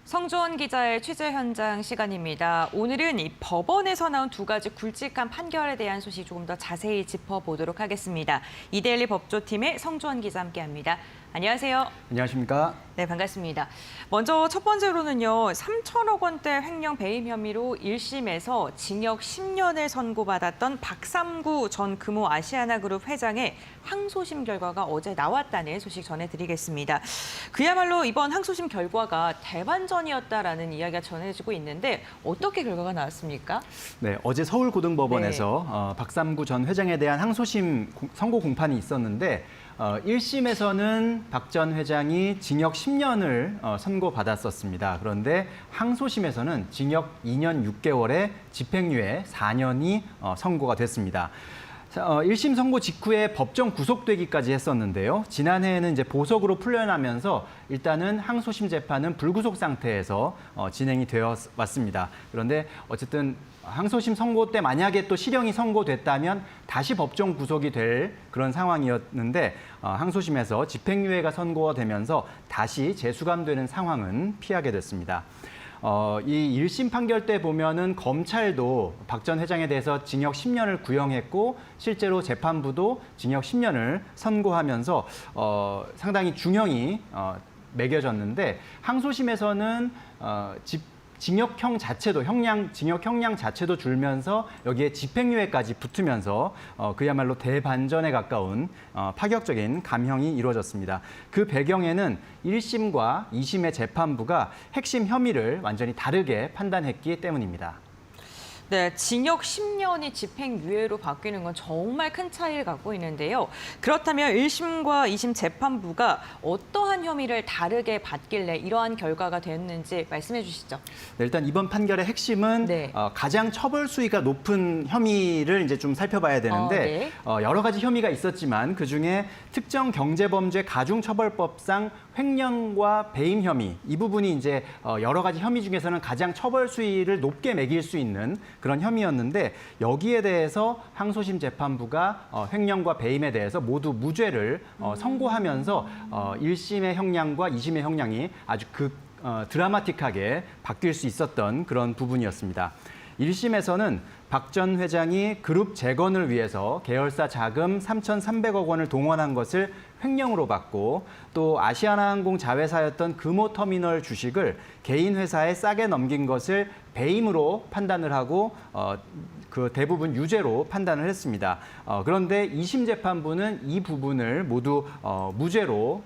성주원 기자의 취재 현장 시간입니다. 오늘은 이 법원에서 나온 두 가지 굵직한 판결에 대한 소식 조금 더 자세히 짚어보도록 하겠습니다. 이데일리 법조팀의 성주원 기자 함께합니다. 안녕하세요. 안녕하십니까? 네, 반갑습니다. 먼저 첫 번째로는요, 3천억 원대 횡령 배임 혐의로 1심에서 징역 10년을 선고받았던 박삼구 전 금호 아시아나그룹 회장의 항소심 결과가 어제 나왔다는 소식 전해드리겠습니다. 그야말로 이번 항소심 결과가 대반전이었다라는 이야기가 전해지고 있는데 어떻게 결과가 나왔습니까? 네, 어제 서울고등법원에서 박삼구 전 회장에 대한 항소심 선고 공판이 있었는데 1심에서는 박 전 회장이 징역 10년을 선고받았었습니다. 그런데 항소심에서는 징역 2년 6개월에 집행유예 4년이 선고가 됐습니다. 1심 선고 직후에 법정 구속되기까지 했었는데요. 지난해에는 이제 보석으로 풀려나면서 일단은 항소심 재판은 불구속 상태에서 진행이 되어 왔습니다. 그런데 어쨌든 항소심 선고 때 만약에 또 실형이 선고됐다면 다시 법정 구속이 될 그런 상황이었는데 항소심에서 집행유예가 선고가 되면서 다시 재수감되는 상황은 피하게 됐습니다. 이 1심 판결 때 보면은 검찰도 박 전 회장에 대해서 징역 10년을 구형했고 실제로 재판부도 징역 10년을 선고하면서 상당히 중형이 매겨졌는데 항소심에서는 징역 형량 자체도 줄면서 여기에 집행유예까지 붙으면서 그야말로 대반전에 가까운 파격적인 감형이 이루어졌습니다. 그 배경에는 1심과 2심의 재판부가 핵심 혐의를 완전히 다르게 판단했기 때문입니다. 네, 징역 10년이 집행유예로 바뀌는 건 정말 큰 차이를 갖고 있는데요. 그렇다면 1심과 2심 재판부가 어떠한 혐의를 다르게 받길래 이러한 결과가 되었는지 말씀해 주시죠. 네, 일단 이번 판결의 핵심은 가장 처벌 수위가 높은 혐의를 이제 좀 살펴봐야 되는데 여러 가지 혐의가 있었지만 그중에 특정 경제범죄 가중처벌법상 횡령과 배임 혐의 이 부분이 이제 여러 가지 혐의 중에서는 가장 처벌 수위를 높게 매길 수 있는 그런 혐의였는데 여기에 대해서 항소심 재판부가 횡령과 배임에 대해서 모두 무죄를 선고하면서 1심의 형량과 2심의 형량이 아주 드라마틱하게 바뀔 수 있었던 그런 부분이었습니다. 1심에서는 박 전 회장이 그룹 재건을 위해서 계열사 자금 3,300억 원을 동원한 것을 횡령으로 받고 또 아시아나항공 자회사였던 금호터미널 주식을 개인 회사에 싸게 넘긴 것을 배임으로 판단을 하고 그 대부분 유죄로 판단을 했습니다. 그런데 2심 재판부는 이 부분을 모두 무죄로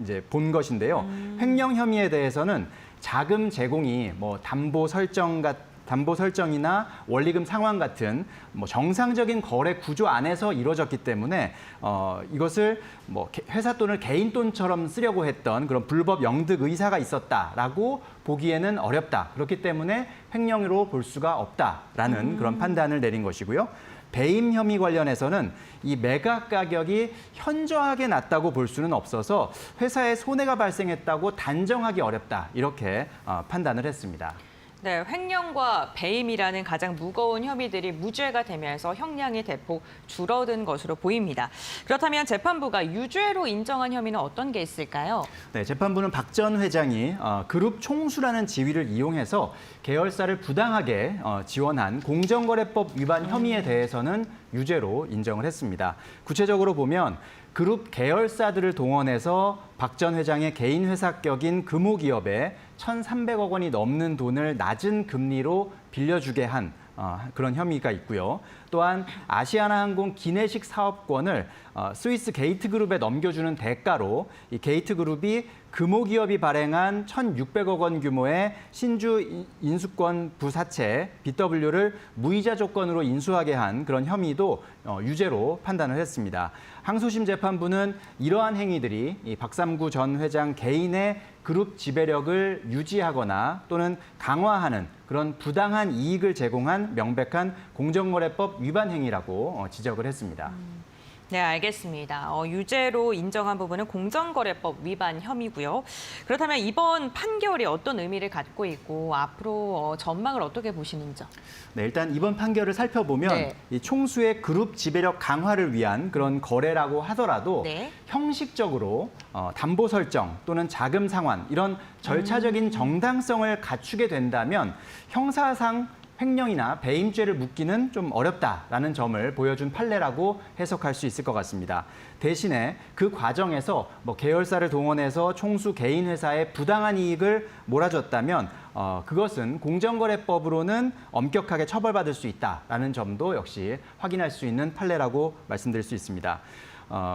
이제 본 것인데요. 횡령 혐의에 대해서는 자금 제공이 담보 설정이나 원리금 상환 같은 정상적인 거래 구조 안에서 이루어졌기 때문에 이것을 회사 돈을 개인 돈처럼 쓰려고 했던 그런 불법 영득 의사가 있었다라고 보기에는 어렵다. 그렇기 때문에 횡령으로 볼 수가 없다라는 그런 판단을 내린 것이고요. 배임 혐의 관련해서는 이 매각 가격이 현저하게 낮다고 볼 수는 없어서 회사에 손해가 발생했다고 단정하기 어렵다. 이렇게 판단을 했습니다. 네, 횡령과 배임이라는 가장 무거운 혐의들이 무죄가 되면서 형량이 대폭 줄어든 것으로 보입니다. 그렇다면 재판부가 유죄로 인정한 혐의는 어떤 게 있을까요? 네, 재판부는 박 전 회장이 그룹 총수라는 지위를 이용해서 계열사를 부당하게 지원한 공정거래법 위반 혐의에 대해서는 유죄로 인정을 했습니다. 구체적으로 보면 그룹 계열사들을 동원해서 박 전 회장의 개인 회사격인 금호기업에 1,300억 원이 넘는 돈을 낮은 금리로 빌려주게 한 그런 혐의가 있고요. 또한 아시아나항공 기내식 사업권을 스위스 게이트그룹에 넘겨주는 대가로 이 게이트그룹이 금호기업이 발행한 1,600억 원 규모의 신주 인수권 부사채 BW를 무이자 조건으로 인수하게 한 그런 혐의도 유죄로 판단을 했습니다. 항소심 재판부는 이러한 행위들이 이 박삼구 전 회장 개인의 그룹 지배력을 유지하거나 또는 강화하는 그런 부당한 이익을 제공한 명백한 공정거래법 위반 행위라고 지적을 했습니다. 네, 알겠습니다. 유죄로 인정한 부분은 공정거래법 위반 혐의고요. 그렇다면 이번 판결이 어떤 의미를 갖고 있고 앞으로 전망을 어떻게 보시는지요? 네, 일단 이번 판결을 살펴보면 네. 이 총수의 그룹 지배력 강화를 위한 그런 거래라고 하더라도 네. 형식적으로 담보 설정 또는 자금 상환 이런 절차적인 정당성을 갖추게 된다면 형사상 횡령이나 배임죄를 묻기는 좀 어렵다라는 점을 보여준 판례라고 해석할 수 있을 것 같습니다. 대신에 그 과정에서 계열사를 동원해서 총수 개인 회사에 부당한 이익을 몰아줬다면 그것은 공정거래법으로는 엄격하게 처벌받을 수 있다라는 점도 역시 확인할 수 있는 판례라고 말씀드릴 수 있습니다.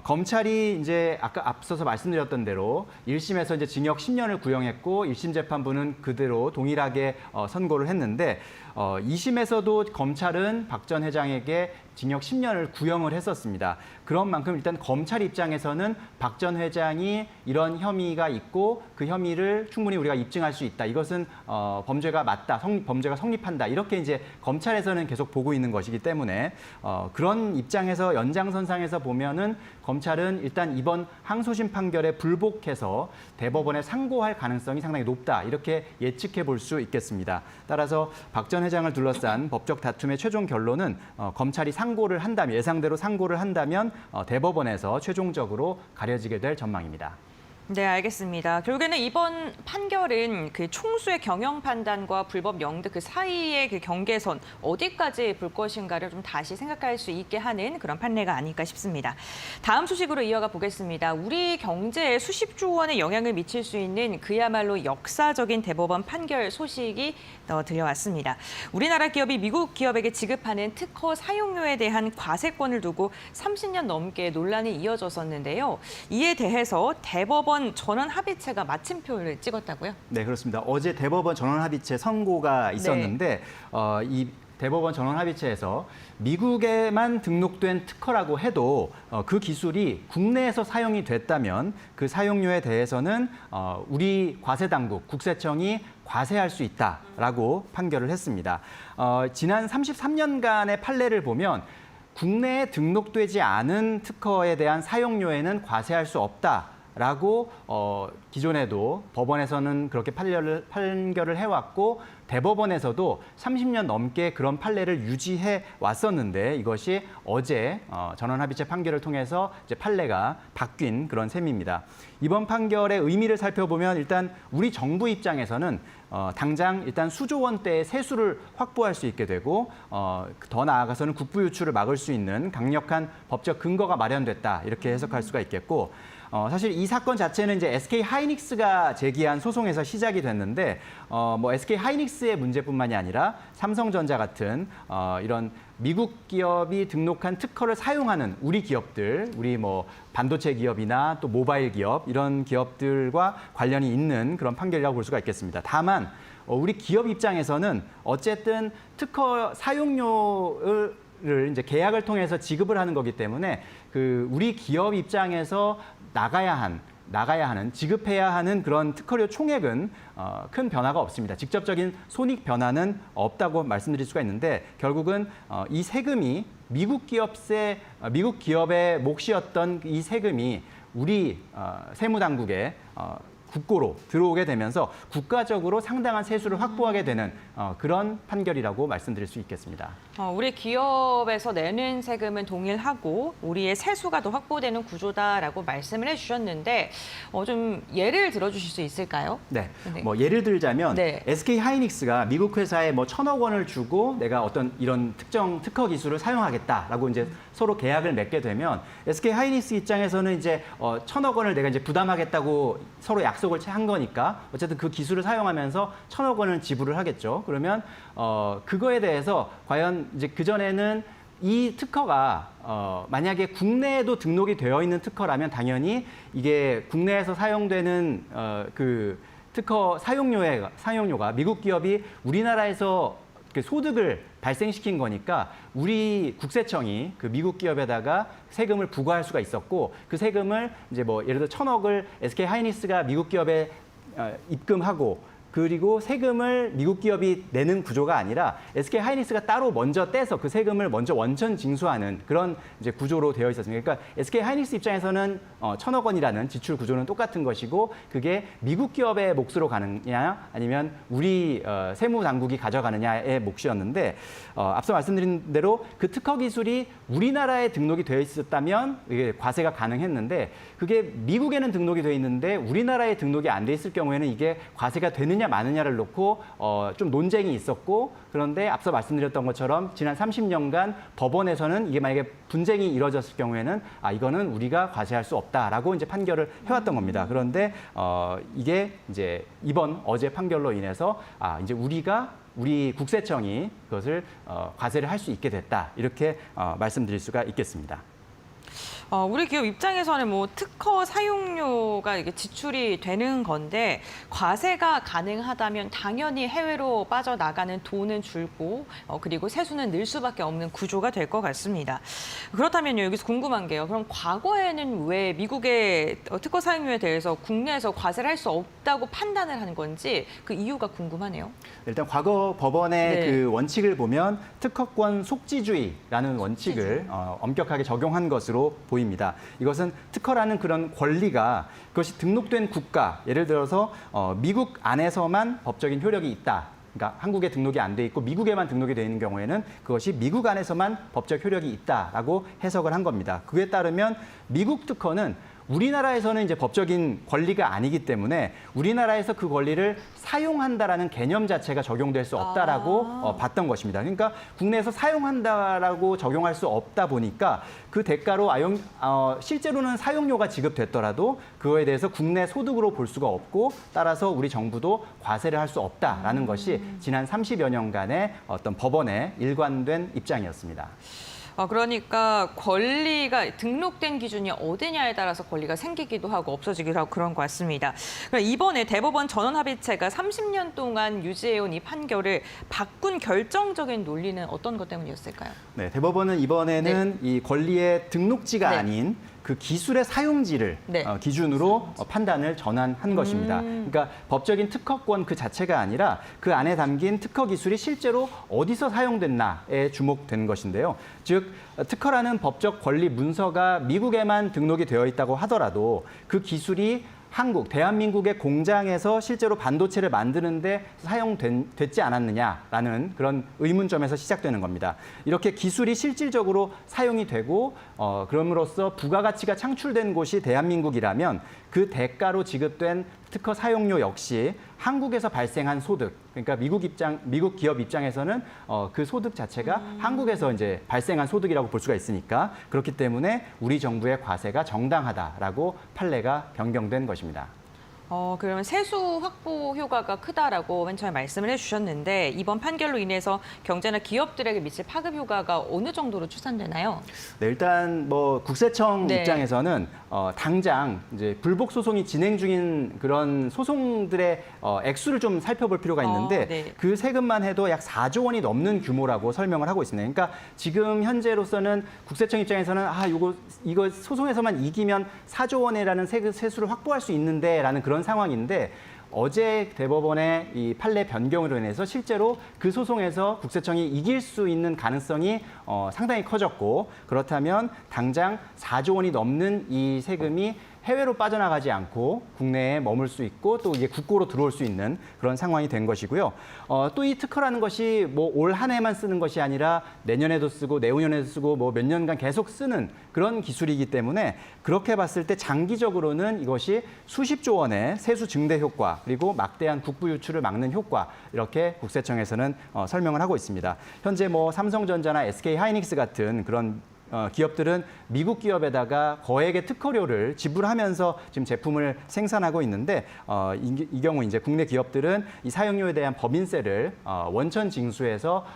검찰이 이제 아까 앞서서 말씀드렸던 대로 1심에서 이제 징역 10년을 구형했고 1심 재판부는 그대로 동일하게 선고를 했는데 2심에서도 검찰은 박 전 회장에게 징역 10년을 구형을 했었습니다. 그런 만큼 일단 검찰 입장에서는 박 전 회장이 이런 혐의가 있고 그 혐의를 충분히 우리가 입증할 수 있다. 이것은 범죄가 맞다. 범죄가 성립한다. 이렇게 이제 검찰에서는 계속 보고 있는 것이기 때문에 그런 입장에서 연장선상에서 보면은 검찰은 일단 이번 항소심 판결에 불복해서 대법원에 상고할 가능성이 상당히 높다. 이렇게 예측해 볼 수 있겠습니다. 따라서 박 전 회장을 둘러싼 법적 다툼의 최종 결론은 검찰이 상고를 한다면 예상대로 상고를 한다면 대법원에서 최종적으로 가려지게 될 전망입니다. 네, 알겠습니다. 결국에는 이번 판결은 그 총수의 경영 판단과 불법 영득 그 사이의 그 경계선 어디까지 볼 것인가를 좀 다시 생각할 수 있게 하는 그런 판례가 아닐까 싶습니다. 다음 소식으로 이어가 보겠습니다. 우리 경제에 수십조 원의 영향을 미칠 수 있는 그야말로 역사적인 대법원 판결 소식이 들려왔습니다. 우리나라 기업이 미국 기업에게 지급하는 특허 사용료에 대한 과세권을 두고 30년 넘게 논란이 이어졌었는데요. 이에 대해서 대법원 전원 합의체가 마침표를 찍었다고요? 네, 그렇습니다. 어제 대법원 전원 합의체 선고가 있었는데 이 대법원 전원 합의체에서 미국에만 등록된 특허라고 해도 그 기술이 국내에서 사용이 됐다면 그 사용료에 대해서는 우리 과세당국, 국세청이 과세할 수 있다라고 판결을 했습니다. 지난 33년간의 판례를 보면 국내에 등록되지 않은 특허에 대한 사용료에는 과세할 수 없다라고 기존에도 법원에서는 그렇게 판결을 해왔고 대법원에서도 30년 넘게 그런 판례를 유지해 왔었는데 이것이 어제 전원합의체 판결을 통해서 이제 판례가 바뀐 그런 셈입니다. 이번 판결의 의미를 살펴보면 일단 우리 정부 입장에서는 당장 일단 수조 원대의 세수를 확보할 수 있게 되고 더 나아가서는 국부 유출을 막을 수 있는 강력한 법적 근거가 마련됐다 이렇게 해석할 수가 있겠고 사실 이 사건 자체는 이제 SK 하이닉스가 제기한 소송에서 시작이 됐는데 SK 하이닉스의 문제뿐만이 아니라 삼성전자 같은 이런 미국 기업이 등록한 특허를 사용하는 우리 기업들, 우리 반도체 기업이나 또 모바일 기업 이런 기업들과 관련이 있는 그런 판결이라고 볼 수가 있겠습니다. 다만 우리 기업 입장에서는 어쨌든 특허 사용료를 이제 계약을 통해서 지급을 하는 거기 때문에 그 우리 기업 입장에서 나가야 하는 지급해야 하는 그런 특허료 총액은 큰 변화가 없습니다. 직접적인 손익 변화는 없다고 말씀드릴 수가 있는데 결국은 이 세금이 미국 기업의 몫이었던 이 세금이 우리 세무당국에 국고로 들어오게 되면서 국가적으로 상당한 세수를 확보하게 되는 그런 판결이라고 말씀드릴 수 있겠습니다. 우리 기업에서 내는 세금은 동일하고 우리의 세수가 더 확보되는 구조다라고 말씀을 해주셨는데 좀 예를 들어주실 수 있을까요? 네, 예를 들자면 네. SK 하이닉스가 미국 회사에 1,000억 원을 주고 내가 어떤 이런 특정 특허 기술을 사용하겠다라고 이제 서로 계약을 맺게 되면 SK 하이닉스 입장에서는 이제 1,000억 원을 내가 이제 부담하겠다고 서로 약속을 한 거니까 어쨌든 그 기술을 사용하면서 1,000억 원을 지불을 하겠죠. 그러면 그거에 대해서 과연 이제 그전에는 이 특허가 만약에 국내에도 등록이 되어 있는 특허라면 당연히 이게 국내에서 사용되는 그 특허 사용료가 미국 기업이 우리나라에서 소득을 발생시킨 거니까 우리 국세청이 그 미국 기업에다가 세금을 부과할 수가 있었고 그 세금을 이제 예를 들어 1,000억을 SK 하이닉스가 미국 기업에 입금하고 그리고 세금을 미국 기업이 내는 구조가 아니라 SK 하이닉스가 따로 먼저 떼서 그 세금을 먼저 원천 징수하는 그런 이제 구조로 되어 있었습니다. 그러니까 SK 하이닉스 입장에서는 1,000억 원이라는 지출 구조는 똑같은 것이고 그게 미국 기업의 몫으로 가느냐 아니면 우리 세무 당국이 가져가느냐의 몫이었는데 앞서 말씀드린 대로 그 특허 기술이 우리나라에 등록이 되어 있었다면 이게 과세가 가능했는데 그게 미국에는 등록이 되어 있는데 우리나라에 등록이 안 돼 있을 경우에는 이게 과세가 되느냐 마느냐를 놓고 좀 논쟁이 있었고 그런데 앞서 말씀드렸던 것처럼 지난 30년간 법원에서는 이게 만약에 분쟁이 이뤄졌을 경우에는 이거는 우리가 과세할 수 없다라고 이제 판결을 해왔던 겁니다. 그런데 이게 이제 어제 판결로 인해서 이제 우리 국세청이 그것을 과세를 할 수 있게 됐다 이렇게 말씀드릴 수가 있겠습니다. 우리 기업 입장에서는 뭐 특허 사용료가 이게 지출이 되는 건데 과세가 가능하다면 당연히 해외로 빠져나가는 돈은 줄고 그리고 세수는 늘 수밖에 없는 구조가 될 것 같습니다. 그렇다면요, 여기서 궁금한 게요. 그럼 과거에는 왜 미국의 특허 사용료에 대해서 국내에서 과세를 할 수 없다고 판단을 하는 건지 그 이유가 궁금하네요. 일단 과거 법원의 그 원칙을 보면 특허권 속지주의라는 원칙을 엄격하게 적용한 것으로 보입니다. 이것은 특허라는 그런 권리가 그것이 등록된 국가, 예를 들어서 미국 안에서만 법적인 효력이 있다. 그러니까 한국에 등록이 안 돼 있고 미국에만 등록이 돼 있는 경우에는 그것이 미국 안에서만 법적 효력이 있다라고 해석을 한 겁니다. 그에 따르면 미국 특허는 우리나라에서는 이제 법적인 권리가 아니기 때문에 우리나라에서 그 권리를 사용한다라는 개념 자체가 적용될 수 없다라고 봤던 것입니다. 그러니까 국내에서 사용한다라고 적용할 수 없다 보니까 그 대가로 실제로는 사용료가 지급됐더라도 그거에 대해서 국내 소득으로 볼 수가 없고 따라서 우리 정부도 과세를 할 수 없다라는 것이 지난 30여 년간의 어떤 법원의 일관된 입장이었습니다. 그러니까 권리가 등록된 기준이 어디냐에 따라서 권리가 생기기도 하고 없어지기도 하고 그런 것 같습니다. 그럼 이번에 대법원 전원합의체가 30년 동안 유지해온 이 판결을 바꾼 결정적인 논리는 어떤 것 때문이었을까요? 네, 대법원은 이번에는 이 권리의 등록지가 아닌 그 기술의 사용지를 기준으로 판단을 전환한 것입니다. 그러니까 법적인 특허권 그 자체가 아니라 그 안에 담긴 특허 기술이 실제로 어디서 사용됐나에 주목된 것인데요. 즉 특허라는 법적 권리 문서가 미국에만 등록이 되어 있다고 하더라도 그 기술이 대한민국의 공장에서 실제로 반도체를 만드는데 사용됐지 않았느냐라는 그런 의문점에서 시작되는 겁니다. 이렇게 기술이 실질적으로 사용이 되고 그럼으로써 부가가치가 창출된 곳이 대한민국이라면 그 대가로 지급된 특허 사용료 역시 한국에서 발생한 소득, 그러니까 미국 기업 입장에서는 그 소득 자체가 한국에서 이제 발생한 소득이라고 볼 수가 있으니까 그렇기 때문에 우리 정부의 과세가 정당하다라고 판례가 변경된 것입니다. 그러면 세수 확보 효과가 크다라고 맨 처음에 말씀을 해주셨는데 이번 판결로 인해서 경제나 기업들에게 미칠 파급 효과가 어느 정도로 추산되나요? 네, 일단 뭐 국세청 입장에서는 당장 이제 불복 소송이 진행 중인 그런 소송들의 액수를 좀 살펴볼 필요가 있는데 그 세금만 해도 약 4조 원이 넘는 규모라고 설명을 하고 있습니다. 그러니까 지금 현재로서는 국세청 입장에서는 이거 소송에서만 이기면 4조 원이라는 세수를 확보할 수 있는데라는 그런 상황인데 어제 대법원의 이 판례 변경으로 인해서 실제로 그 소송에서 국세청이 이길 수 있는 가능성이 상당히 커졌고 그렇다면 당장 4조 원이 넘는 이 세금이 해외로 빠져나가지 않고 국내에 머물 수 있고 또 이게 국고로 들어올 수 있는 그런 상황이 된 것이고요. 또 이 특허라는 것이 뭐 올 한 해만 쓰는 것이 아니라 내년에도 쓰고 내후년에도 쓰고 뭐 몇 년간 계속 쓰는 그런 기술이기 때문에 그렇게 봤을 때 장기적으로는 이것이 수십조 원의 세수 증대 효과 그리고 막대한 국부 유출을 막는 효과 이렇게 국세청에서는 설명을 하고 있습니다. 현재 뭐 삼성전자나 SK 하이닉스 같은 그런 기업들은 미국 기업에다가 거액의 특허료를 지불하면서 지금 제품을 생산하고 있는데 이 경우 이제 국내 기업들은 이 사용료에 대한 법인세를 원천 징수해서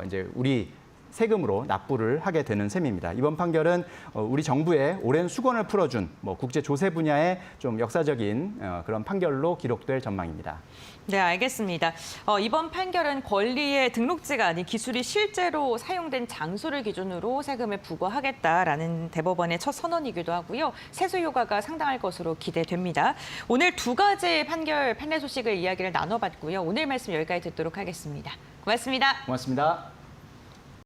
이제 우리 세금으로 납부를 하게 되는 셈입니다. 이번 판결은 우리 정부의 오랜 수건을 풀어준 국제 조세 분야의 좀 역사적인 그런 판결로 기록될 전망입니다. 네, 알겠습니다. 이번 판결은 권리의 등록지가 아닌 기술이 실제로 사용된 장소를 기준으로 세금을 부과하겠다라는 대법원의 첫 선언이기도 하고요. 세수 효과가 상당할 것으로 기대됩니다. 오늘 두 가지 판결 소식을 이야기를 나눠봤고요. 오늘 말씀 여기까지 듣도록 하겠습니다. 고맙습니다. 고맙습니다.